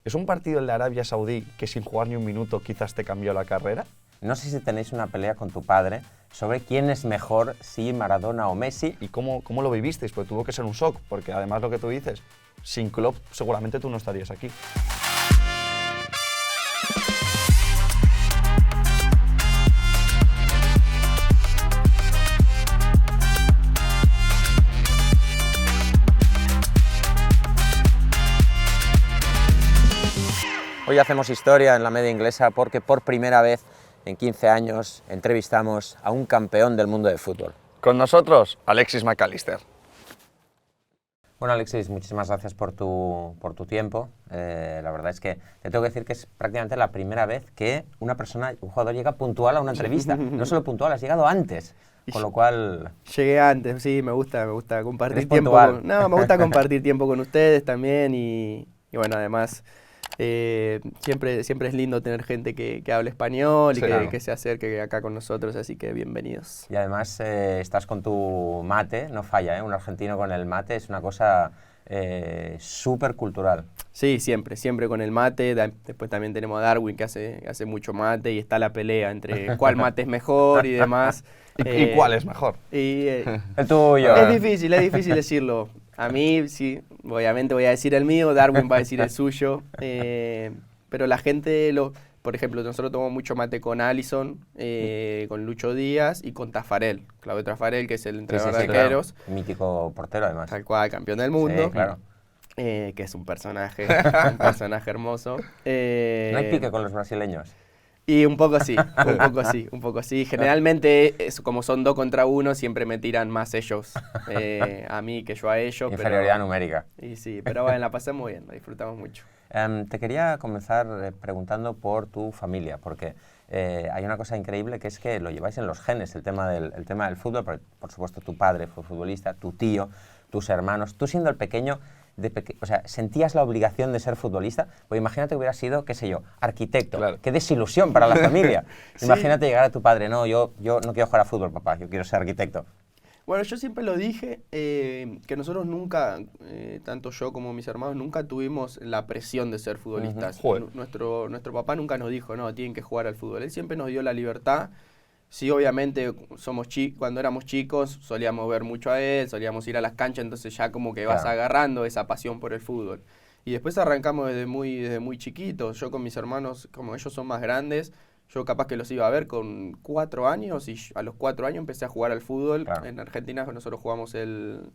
¿Es un partido el de Arabia Saudí que sin jugar ni un minuto quizás te cambió la carrera? No sé si tenéis una pelea con tu padre sobre quién es mejor, si Maradona o Messi. ¿Y cómo lo vivisteis? Pues tuvo que ser un shock, porque además lo que tú dices, sin Klopp seguramente tú no estarías aquí. Hoy hacemos historia en la media inglesa porque por primera vez en 15 años entrevistamos a un campeón del mundo de fútbol. Con nosotros, Alexis McAllister. Bueno, Alexis, muchísimas gracias por tu tiempo. La verdad es que te tengo que decir que es prácticamente la primera vez que un jugador llega puntual a una entrevista. No solo puntual, has llegado antes. Con lo cual... Llegué antes, sí, me gusta compartir ¿Eres tiempo. puntual? Me gusta compartir tiempo con ustedes también y bueno, además siempre es lindo tener gente que hable español y Sí, claro. que se acerque acá con nosotros, así que bienvenidos. Y además estás con tu mate, no falla, ¿eh? Un argentino con el mate es una cosa súper cultural. Sí, siempre con el mate. Después también tenemos a Darwin que hace mucho mate y está la pelea entre cuál mate es mejor y demás. ¿Y cuál es mejor? El tuyo. Es difícil decirlo. A mí, sí, obviamente voy a decir el mío, Darwin va a decir el suyo, pero la gente, por ejemplo, nosotros tomamos mucho mate con Alisson, con Lucho Díaz y con Tafarel, Claudio Tafarel, que es el entrenador de arqueros. Claro. Mítico portero, además. Tal cual, campeón del mundo. Sí, claro. Que es un personaje hermoso. ¿No hay pique con los brasileños? Y un poco sí. Generalmente, como son 2 contra 1, siempre me tiran más ellos a mí que yo a ellos. Inferioridad numérica. Y sí, pero bueno, la pasamos bien, la disfrutamos mucho. Te quería comenzar preguntando por tu familia, porque hay una cosa increíble que es que lo lleváis en los genes, el tema del fútbol. Por supuesto, tu padre fue futbolista, tu tío, tus hermanos. Tú siendo el pequeño, o sea, ¿sentías la obligación de ser futbolista? Pues imagínate que hubieras sido, qué sé yo, arquitecto. Claro. ¡Qué desilusión para la familia! Sí. Imagínate llegar a tu padre, no, yo no quiero jugar a fútbol, papá, yo quiero ser arquitecto. Bueno, yo siempre lo dije, que nosotros nunca, tanto yo como mis hermanos, nunca tuvimos la presión de ser futbolistas. Nuestro papá nunca nos dijo, no, tienen que jugar al fútbol. Él siempre nos dio la libertad. Sí, obviamente, cuando éramos chicos solíamos ver mucho a él, solíamos ir a las canchas, entonces ya como que vas agarrando esa pasión por el fútbol. Y después arrancamos desde muy chiquitos. Yo con mis hermanos, como ellos son más grandes, yo capaz que los iba a ver con 4 años y a los 4 años empecé a jugar al fútbol. Claro. En Argentina nosotros jugamos el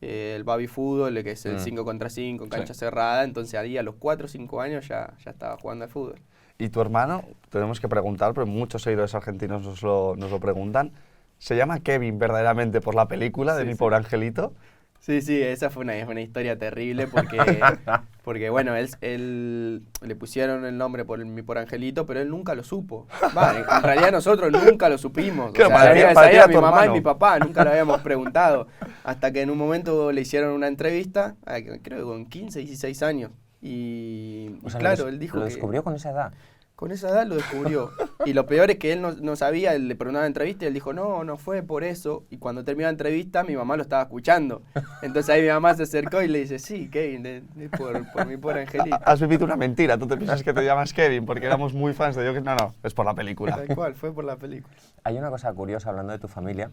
baby fútbol, que es el 5 contra 5 en cancha cerrada, entonces ahí a los 4 o 5 años ya estaba jugando al fútbol. Y tu hermano, tenemos que preguntar, porque muchos seguidores argentinos nos lo preguntan, ¿se llama Kevin verdaderamente por la película de Mi Pobre Angelito? Sí, esa fue una historia terrible porque bueno, él le pusieron el nombre por Mi Pobre Angelito, pero él nunca lo supo. En realidad nosotros nunca lo supimos. Claro, o sea, sabía mi tu mamá hermano. y mi papá, nunca lo habíamos preguntado. Hasta que en un momento le hicieron una entrevista, creo que con 15, 16 años. Y O sea, claro, él dijo lo que... descubrió con esa edad. Con esa edad lo descubrió. Y lo peor es que él no sabía, le preguntaron en la entrevista y él dijo, no fue por eso. Y cuando terminó la entrevista, mi mamá lo estaba escuchando. Entonces ahí mi mamá se acercó y le dice, sí, Kevin, por Mi Pobre Angelito. Has vivido una mentira, tú te piensas que te llamas Kevin porque éramos muy fans de yo que no, es por la película. Tal cual, fue por la película. Hay una cosa curiosa hablando de tu familia.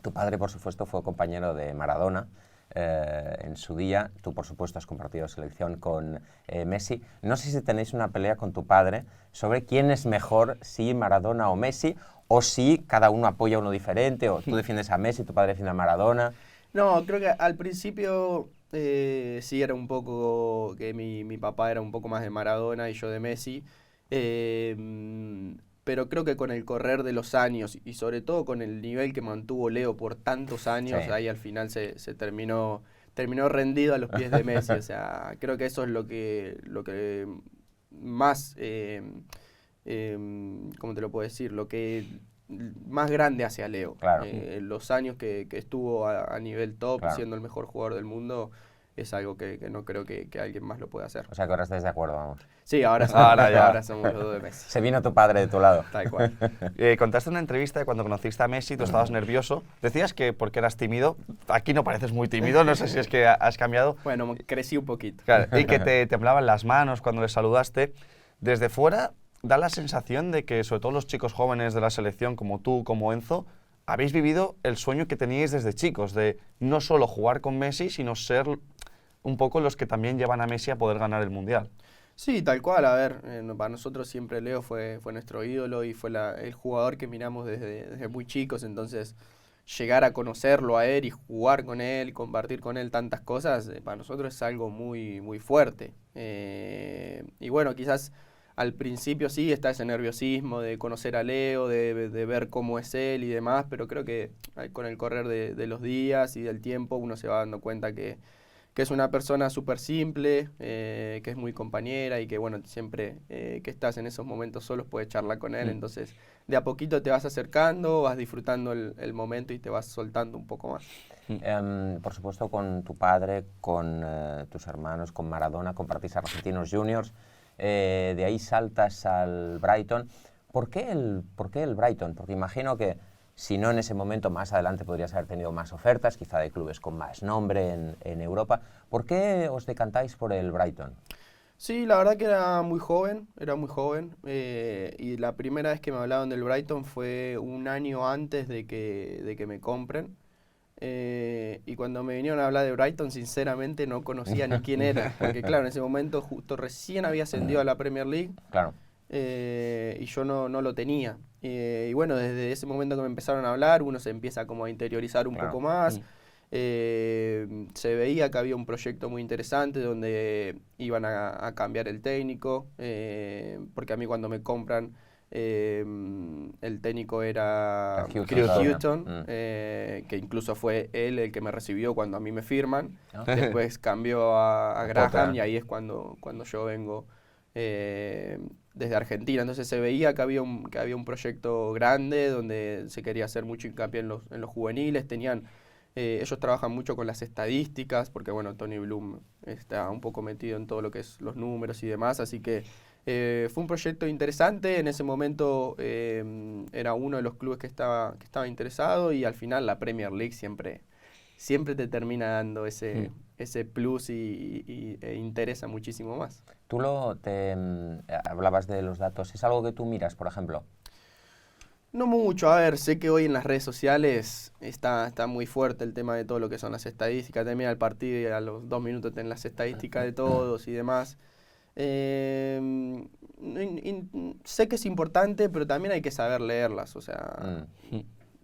Tu padre, por supuesto, fue compañero de Maradona en su día. Tú, por supuesto, has compartido selección con Messi. No sé si tenéis una pelea con tu padre sobre quién es mejor, si Maradona o Messi, o si cada uno apoya a uno diferente, o tú defiendes a Messi, tu padre defiende a Maradona. No, creo que al principio sí era un poco que mi papá era un poco más de Maradona y yo de Messi. Pero creo que con el correr de los años y sobre todo con el nivel que mantuvo Leo por tantos años, Sí. ahí al final se terminó rendido a los pies de Messi. O sea, creo que eso es lo que más, ¿cómo te lo puedo decir? Lo que más grande hace a Leo. Claro. Los años que estuvo a nivel top, Claro. siendo el mejor jugador del mundo, es algo que no creo que alguien más lo pueda hacer. O sea que ahora estáis de acuerdo, vamos. Sí, ahora somos los dos de Messi. Se vino tu padre de tu lado. Tal cual. Contaste en una entrevista de cuando conociste a Messi, tú estabas nervioso. Decías que porque eras tímido. Aquí no pareces muy tímido, no sé si es que has cambiado. Bueno, crecí un poquito. Claro, y que te temblaban las manos cuando le saludaste. Desde fuera da la sensación de que, sobre todo los chicos jóvenes de la selección, como tú, como Enzo, habéis vivido el sueño que teníais desde chicos, de no solo jugar con Messi, sino ser un poco los que también llevan a Messi a poder ganar el Mundial. Sí, tal cual. A ver, para nosotros siempre Leo fue nuestro ídolo y fue el jugador que miramos desde muy chicos. Entonces, llegar a conocerlo a él y jugar con él y compartir con él tantas cosas, para nosotros es algo muy, muy fuerte. Y bueno, quizás al principio sí está ese nerviosismo de conocer a Leo, de ver cómo es él y demás, pero creo que con el correr de los días y del tiempo uno se va dando cuenta que es una persona súper simple, que es muy compañera y que bueno, siempre que estás en esos momentos solos puedes charlar con él, entonces de a poquito te vas acercando, vas disfrutando el momento y te vas soltando un poco más. Por supuesto con tu padre, con tus hermanos, con Maradona, compartís Argentinos Juniors. De ahí saltas al Brighton. ¿Por qué el Brighton? Porque imagino que si no en ese momento, más adelante podrías haber tenido más ofertas, quizá de clubes con más nombre en Europa. ¿Por qué os decantáis por el Brighton? Sí, la verdad que era muy joven, y la primera vez que me hablaban del Brighton fue un año antes de que me compren. Y cuando me vinieron a hablar de Brighton, sinceramente no conocía ni quién era, porque claro, en ese momento justo recién había ascendido a la Premier League, claro. Y yo no lo tenía. Y bueno, desde ese momento que me empezaron a hablar, uno se empieza como a interiorizar un poco más. Se veía que había un proyecto muy interesante donde iban a cambiar el técnico, porque a mí cuando me compran, el técnico era Houghton, que incluso fue él el que me recibió cuando a mí me firman. Después cambió a Graham y ahí es cuando yo vengo desde Argentina. Entonces se veía que había un proyecto grande donde se quería hacer mucho hincapié en los juveniles. Ellos trabajan mucho con las estadísticas, porque bueno, Tony Bloom está un poco metido en todo lo que es los números y demás, así que fue un proyecto interesante. En ese momento era uno de los clubes que estaba interesado, y al final la Premier League siempre te termina dando ese plus e interesa muchísimo más. Tú hablabas de los datos. ¿Es algo que tú miras, por ejemplo? No mucho. A ver, sé que hoy en las redes sociales está muy fuerte el tema de todo lo que son las estadísticas. Termina el partido y a los 2 minutos tenés las estadísticas de todos y demás. Sé que es importante, pero también hay que saber leerlas. O sea,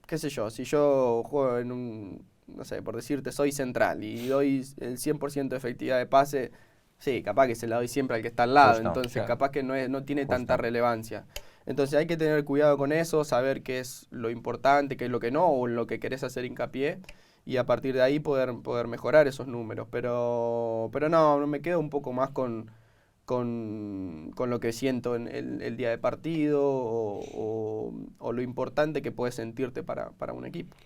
qué sé yo, si yo juego no sé, por decirte, soy central y doy el 100% de efectividad de pase, sí, capaz que se la doy siempre al que está al lado. Justo, entonces claro. Capaz que no tiene Justo. Tanta relevancia. Entonces hay que tener cuidado con eso, saber qué es lo importante, qué es lo que no, o en lo que querés hacer hincapié, y a partir de ahí poder mejorar esos números. Pero no me quedo un poco más con lo que siento en el día de partido o lo importante que puedes sentirte para un equipo.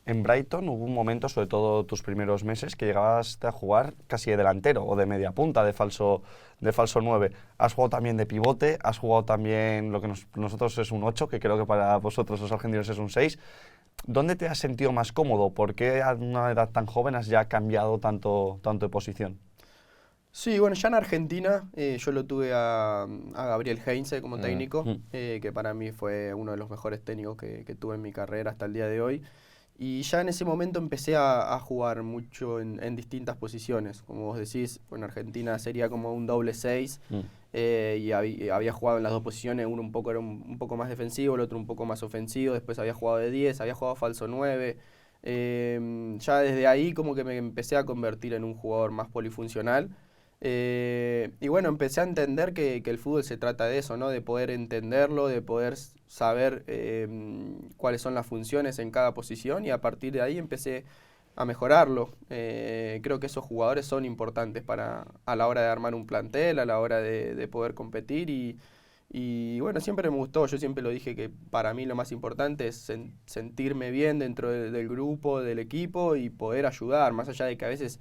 En Brighton hubo un momento, sobre todo tus primeros meses, que llegabas a jugar casi de delantero o de media punta, de falso 9. Has jugado también de pivote, has jugado también lo que nosotros es un 8, que creo que para vosotros los argentinos es un 6. ¿Dónde te has sentido más cómodo? ¿Por qué a una edad tan joven has ya cambiado tanto de posición? Sí, bueno, ya en Argentina yo lo tuve a Gabriel Heinze como técnico, que para mí fue uno de los mejores técnicos que tuve en mi carrera hasta el día de hoy. Y ya en ese momento empecé a jugar mucho en distintas posiciones. Como vos decís, en Argentina sería como un doble 6, y había jugado en las dos posiciones. Uno era un poco más defensivo, el otro un poco más ofensivo. Después había jugado de 10, había jugado falso 9. Ya desde ahí como que me empecé a convertir en un jugador más polifuncional. Y bueno, empecé a entender que el fútbol se trata de eso, ¿no? De poder entenderlo, de poder saber cuáles son las funciones en cada posición, y a partir de ahí empecé a mejorarlo. Creo que esos jugadores son importantes a la hora de armar un plantel, a la hora de poder competir, y bueno, siempre me gustó. Yo siempre lo dije que para mí lo más importante es sentirme bien dentro del grupo, del equipo, y poder ayudar, más allá de que a veces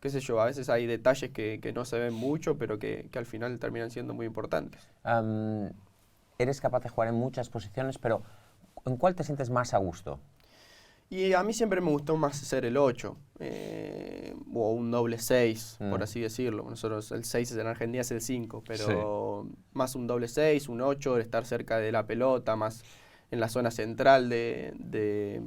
qué sé yo, a veces hay detalles que no se ven mucho, pero que al final terminan siendo muy importantes. Eres capaz de jugar en muchas posiciones, pero ¿en cuál te sientes más a gusto? Y a mí siempre me gustó más ser el 8, o un doble 6, por así decirlo. Nosotros el 6 en Argentina es el 5, pero más un doble 6, un 8, estar cerca de la pelota, más en la zona central de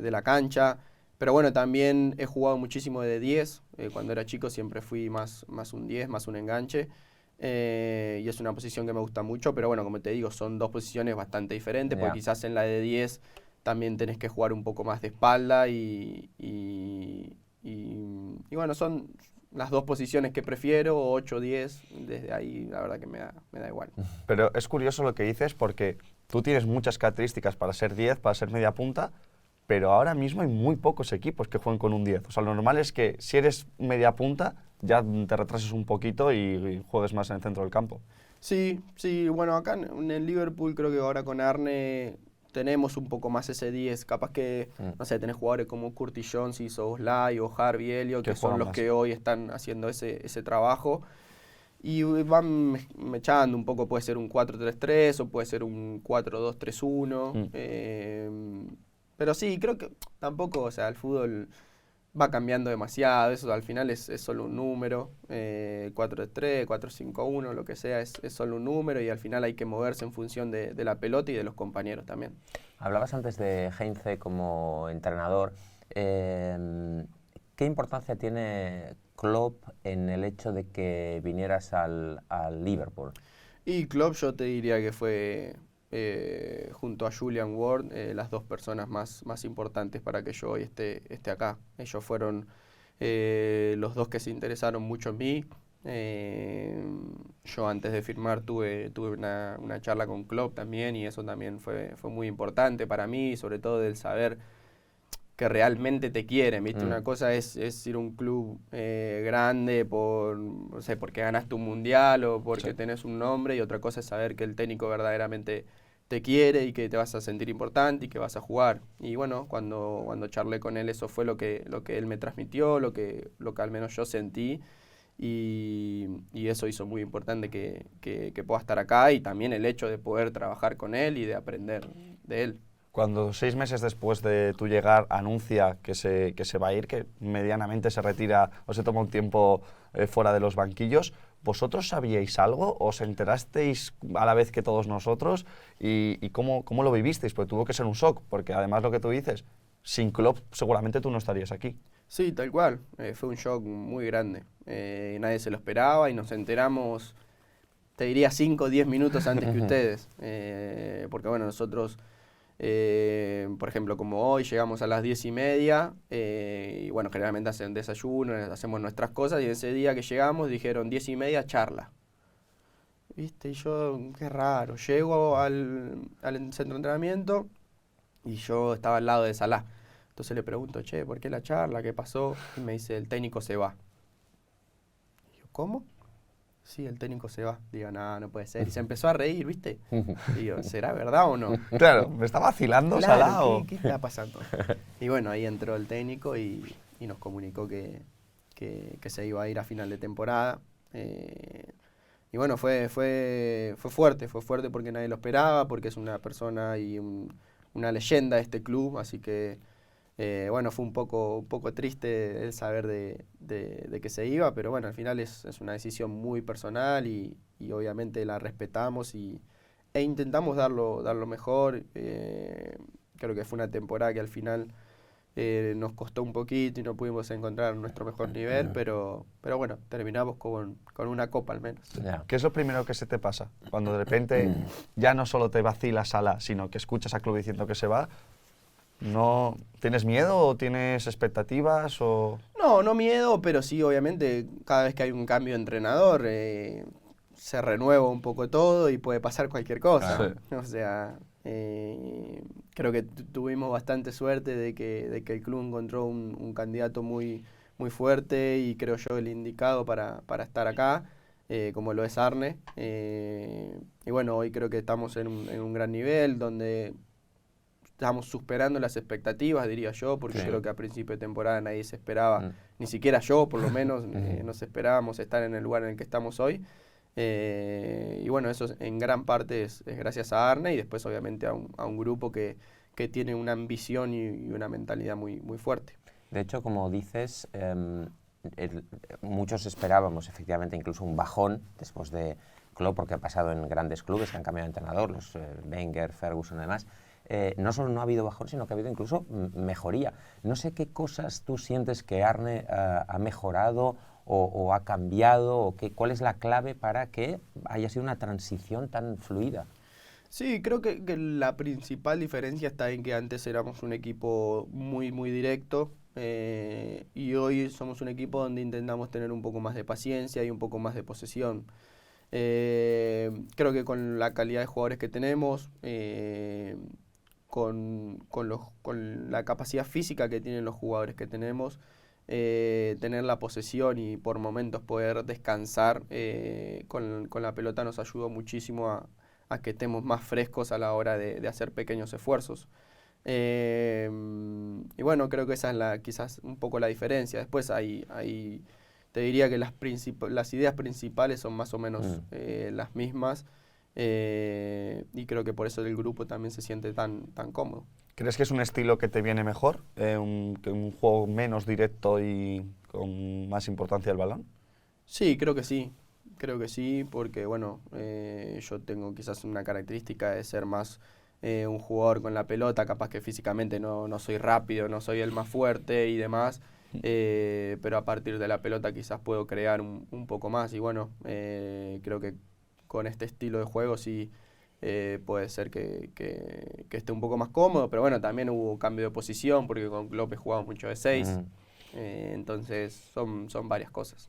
la cancha. Pero bueno, también he jugado muchísimo de 10. Cuando era chico siempre fui más un 10, más un enganche. Y es una posición que me gusta mucho, pero bueno, como te digo, son dos posiciones bastante diferentes, porque quizás en la de 10 también tenés que jugar un poco más de espalda y bueno, son las dos posiciones que prefiero, 8 o 10, desde ahí la verdad que me da igual. Pero es curioso lo que dices porque tú tienes muchas características para ser 10, para ser media punta, pero ahora mismo hay muy pocos equipos que jueguen con un 10. O sea, lo normal es que si eres media punta ya te retrases un poquito y juegues más en el centro del campo. Sí, bueno, acá en el Liverpool creo que ahora con Arne tenemos un poco más ese 10, capaz que, no sé, tenés jugadores como Curtis Jones y Szoboszlai o Harvey Elliott, que son los que hoy están haciendo ese trabajo, y van mechando un poco, puede ser un 4-3-3 o puede ser un 4-2-3-1, pero sí, creo que tampoco, o sea, el fútbol va cambiando demasiado, eso al final es solo un número, 4-3, 4-5-1, lo que sea, es solo un número y al final hay que moverse en función de la pelota y de los compañeros también. Hablabas antes de Heinze como entrenador. ¿Qué importancia tiene Klopp en el hecho de que vinieras al Liverpool? Y Klopp yo te diría que fue, junto a Julian Ward, las dos personas más importantes para que yo hoy esté acá. Ellos fueron los dos que se interesaron mucho en mí. Yo antes de firmar tuve una charla con Klopp también y eso también fue muy importante para mí, sobre todo del saber que realmente te quieren, ¿viste? Una cosa es ir a un club grande no sé, porque ganaste un mundial o porque tenés un nombre, y otra cosa es saber que el técnico verdaderamente te quiere y que te vas a sentir importante y que vas a jugar. Y bueno, cuando charlé con él, eso fue lo que él me transmitió, lo que al menos yo sentí, y eso hizo muy importante que pueda estar acá, y también el hecho de poder trabajar con él y de aprender de él. Cuando 6 meses después de tu llegar anuncia que se va a ir, que medianamente se retira o se toma un tiempo fuera de los banquillos, ¿vosotros sabíais algo? ¿Os enterasteis a la vez que todos nosotros? ¿Y cómo lo vivisteis? Porque tuvo que ser un shock, porque además lo que tú dices, sin Klopp seguramente tú no estarías aquí. Sí, tal cual. Fue un shock muy grande. Nadie se lo esperaba y nos enteramos, te diría 5 o 10 minutos antes que ustedes. Porque bueno, nosotros... por ejemplo, como hoy llegamos a las 10:30 y bueno, generalmente hacen desayuno, hacemos nuestras cosas, y ese día que llegamos dijeron 10:30 charla. ¿Viste? Y yo, qué raro, llego al centro de entrenamiento y yo estaba al lado de Salah. Entonces le pregunto, che, ¿por qué la charla? ¿Qué pasó? Y me dice, el técnico se va. Y yo, ¿cómo? Sí, el técnico se va. Digo, no puede ser. Y se empezó a reír, ¿viste? Digo, ¿será verdad o no? Claro, ¿me está vacilando Salah o...? ¿Qué está pasando? Y bueno, ahí entró el técnico y nos comunicó que se iba a ir a final de temporada. Y bueno, fue fuerte porque nadie lo esperaba, porque es una persona y una leyenda de este club, así que... bueno, fue un poco triste el saber de que se iba, pero bueno, al final es una decisión muy personal y obviamente la respetamos e intentamos dar lo mejor. Creo que fue una temporada que al final nos costó un poquito y no pudimos encontrar nuestro mejor nivel, pero bueno, terminamos con una copa al menos. ¿Qué es lo primero que se te pasa? Cuando de repente ya no solo te vacila Salah, sino que escuchas a Klopp diciendo que se va. ¿No tienes miedo o tienes expectativas o...? No miedo, pero sí, obviamente, cada vez que hay un cambio de entrenador, se renueva un poco todo y puede pasar cualquier cosa. Sí. O sea, creo que tuvimos bastante suerte de que el club encontró un candidato muy fuerte y creo yo el indicado para estar acá, como lo es Arne. Y bueno, hoy creo que estamos en un gran nivel donde... estamos superando las expectativas, diría yo, porque creo que a principio de temporada nadie se esperaba, ni siquiera yo por lo menos, nos esperábamos estar en el lugar en el que estamos hoy. Y bueno, eso en gran parte es gracias a Arne y después obviamente a un grupo que tiene una ambición y una mentalidad muy, muy fuerte. De hecho, como dices, muchos esperábamos efectivamente incluso un bajón después de Klopp, porque ha pasado en grandes clubes que han cambiado de entrenador, los Wenger, Ferguson y demás. No solo no ha habido bajón, sino que ha habido incluso mejoría. No sé qué cosas tú sientes que Arne ha mejorado o ha cambiado, o cuál es la clave para que haya sido una transición tan fluida. Sí, creo que la principal diferencia está en que antes éramos un equipo muy, muy directo y hoy somos un equipo donde intentamos tener un poco más de paciencia y un poco más de posesión. Creo que con la calidad de jugadores que tenemos, con la capacidad física que tienen los jugadores que tenemos, tener la posesión y por momentos poder descansar con la pelota nos ayudó muchísimo a que estemos más frescos a la hora de hacer pequeños esfuerzos. Y bueno, creo que esa es quizás un poco la diferencia. Después te diría que las ideas principales son más o menos las mismas y creo que por eso el grupo también se siente tan cómodo. ¿Crees que es un estilo que te viene mejor? Que un juego menos directo y con más importancia del balón. Sí, creo que sí. Creo que sí, porque bueno, yo tengo quizás una característica de ser más un jugador con la pelota, capaz que físicamente no soy rápido, no soy el más fuerte y demás, pero a partir de la pelota quizás puedo crear un poco más y bueno, creo que con este estilo de juego sí puede ser que esté un poco más cómodo, pero bueno, también hubo cambio de posición porque con López jugaba mucho de 6, entonces son varias cosas.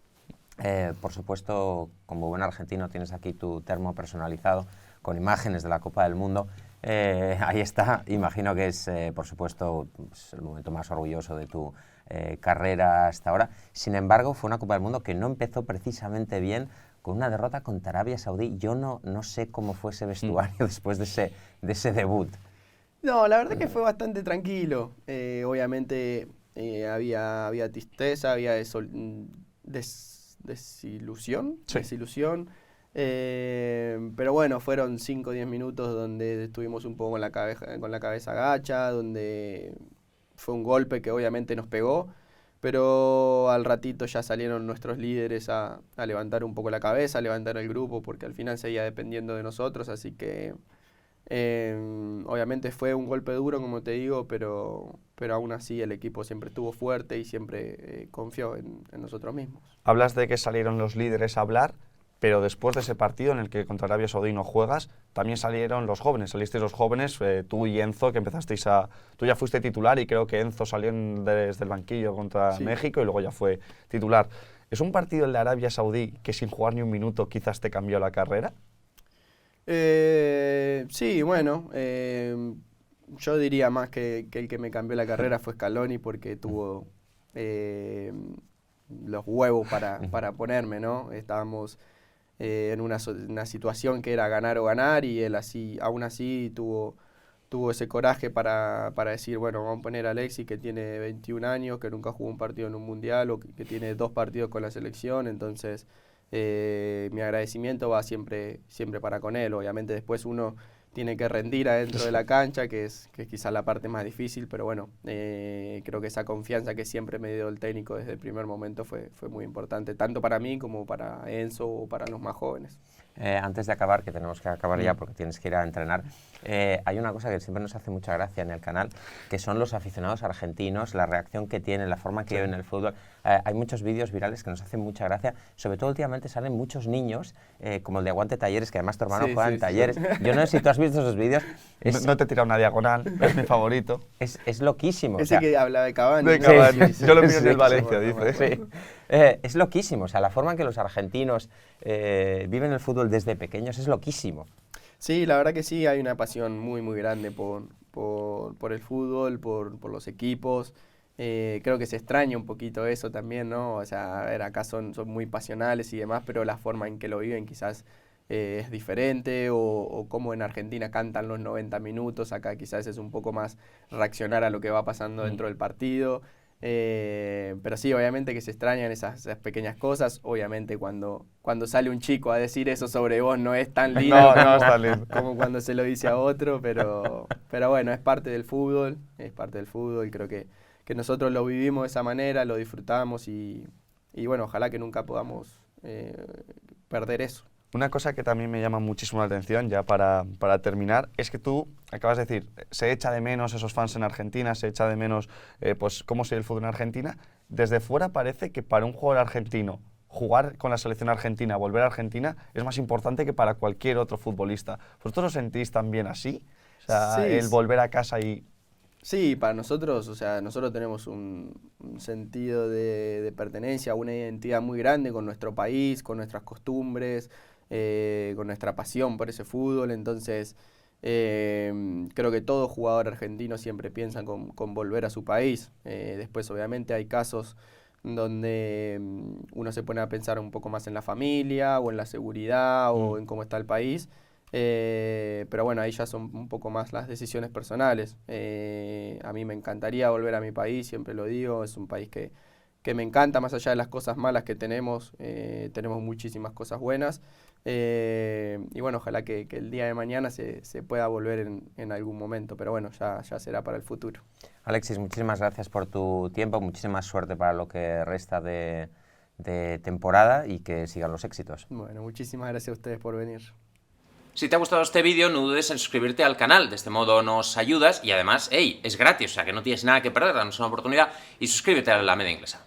Por supuesto, como buen argentino tienes aquí tu termo personalizado con imágenes de la Copa del Mundo. Ahí está, imagino que es, por supuesto, pues, el momento más orgulloso de tu carrera hasta ahora. Sin embargo, fue una Copa del Mundo que no empezó precisamente bien, con una derrota contra Arabia Saudí. Yo no sé cómo fue ese vestuario después de ese debut. No, la verdad que fue bastante tranquilo. Obviamente había tristeza, había desilusión, pero bueno, fueron 5 o 10 minutos donde estuvimos un poco con la cabeza agacha, donde fue un golpe que obviamente nos pegó, pero al ratito ya salieron nuestros líderes a levantar un poco la cabeza, a levantar el grupo, porque al final seguía dependiendo de nosotros, así que obviamente fue un golpe duro, como te digo, pero aún así el equipo siempre estuvo fuerte y siempre confió en nosotros mismos. Hablas de que salieron los líderes a hablar, pero después de ese partido en el que contra Arabia Saudí no juegas, también salieron los jóvenes, salisteis los jóvenes, tú y Enzo, que empezasteis tú ya fuiste titular y creo que Enzo salió desde el banquillo contra México y luego ya fue titular. ¿Es un partido el de Arabia Saudí que sin jugar ni un minuto quizás te cambió la carrera? Sí, bueno, yo diría más que el que me cambió la carrera fue Scaloni porque tuvo los huevos para ponerme, ¿no? Estábamos en una situación que era ganar o ganar y él aún así tuvo ese coraje para decir, bueno, vamos a poner a Alexis que tiene 21 años, que nunca jugó un partido en un mundial o que tiene 2 partidos con la selección, entonces mi agradecimiento va siempre para con él. Obviamente después uno tiene que rendir adentro de la cancha, que es quizás la parte más difícil, pero bueno, creo que esa confianza que siempre me dio el técnico desde el primer momento fue muy importante, tanto para mí como para Enzo o para los más jóvenes. Antes de acabar, que tenemos que acabar ya porque tienes que ir a entrenar, hay una cosa que siempre nos hace mucha gracia en el canal, que son los aficionados argentinos, la reacción que tienen, la forma que viven el fútbol. Hay muchos vídeos virales que nos hacen mucha gracia, sobre todo últimamente salen muchos niños, como el de Aguante Talleres, que además tu hermano juega en Talleres. Yo no sé si tú has visto esos vídeos. No te he tirado una diagonal, es mi favorito. Es loquísimo. Ese que habla de Cavani. De Cavani. Yo lo miro en el Valencia, dice. Sí. Es loquísimo, o sea, la forma en que los argentinos viven el fútbol desde pequeños es loquísimo. Sí, la verdad que sí, hay una pasión muy, muy grande por el fútbol, por los equipos. Creo que se extraña un poquito eso también, ¿no? O sea, a ver, acá son muy pasionales y demás, pero la forma en que lo viven quizás es diferente, o cómo en Argentina cantan los 90 minutos, acá quizás es un poco más reaccionar a lo que va pasando dentro del partido. Pero sí, obviamente que se extrañan esas pequeñas cosas. Obviamente cuando sale un chico a decir eso sobre vos no es tan lindo, no es tan lindo como cuando se lo dice a otro, pero bueno, es parte del fútbol, creo que nosotros lo vivimos de esa manera, lo disfrutamos y bueno, ojalá que nunca podamos perder eso. Una cosa que también me llama muchísimo la atención, ya para terminar, es que tú acabas de decir, se echa de menos esos fans en Argentina, se echa de menos pues cómo sigue el fútbol en Argentina. Desde fuera parece que para un jugador argentino jugar con la selección argentina, volver a Argentina, es más importante que para cualquier otro futbolista. ¿Vosotros lo sentís también así? O sea, sí, el volver a casa y... Sí, para nosotros, o sea, nosotros tenemos un sentido de pertenencia, una identidad muy grande con nuestro país, con nuestras costumbres, con nuestra pasión por ese fútbol. Entonces, creo que todo jugador argentino siempre piensa con volver a su país. Después, obviamente, hay casos donde uno se pone a pensar un poco más en la familia o en la seguridad o en cómo está el país. Pero bueno, ahí ya son un poco más las decisiones personales. A mí me encantaría volver a mi país, siempre lo digo, es un país que me encanta, más allá de las cosas malas que tenemos muchísimas cosas buenas. Y bueno, ojalá que el día de mañana se pueda volver en algún momento, pero bueno, ya será para el futuro. Alexis, muchísimas gracias por tu tiempo, muchísima suerte para lo que resta de temporada y que sigan los éxitos. Bueno, muchísimas gracias a ustedes por venir. Si te ha gustado este vídeo, no dudes en suscribirte al canal, de este modo nos ayudas y además, hey, es gratis, o sea que no tienes nada que perder, danos una oportunidad y suscríbete a La Media Inglesa.